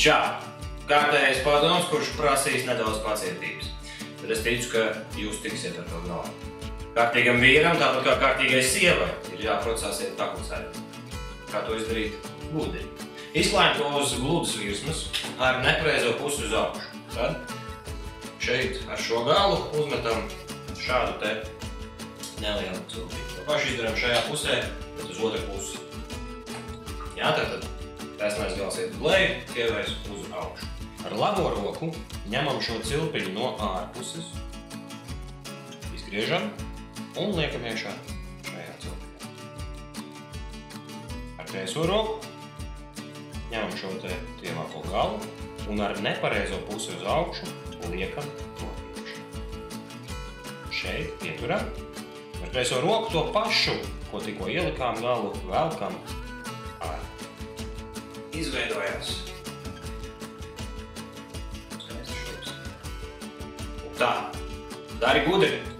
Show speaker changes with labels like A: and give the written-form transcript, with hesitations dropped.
A: Čau! Kārtējais padoms, kurš prasīs nedaudz pacietības. Bet es ticu, ka jūs tiksiet ar to galā. Kārtīgam vīram, tāpat kā kārtīgai sievai, ir jāprot sasiet taklicēt. Kā to izdarīt? Gudri. Izklājam to uz gludas virsmas ar nepareizo pusi uz augšu. Tad šeit ar šo galu uzmetam šādu te nelielu cilpīti. To pašu izdarām šajā pusē, bet uz otru pusi. Jā, tad taisnais gals iet uz leju, sievais uz augšu. Ar labo roku ņemam šo cilpiņu no ārpuses, izgriežam un liekam iekšā šajā cilpiņā. Ar kreiso roku ņemam šo te tievāko galu un ar nepareizo pusi uz augšu liekam to iekšā. Šeit pieturam. Ar kreiso roku to pašu, ko tikko ielikām galu, velkam ārā. Izveidojās. Tā. Dari gudri.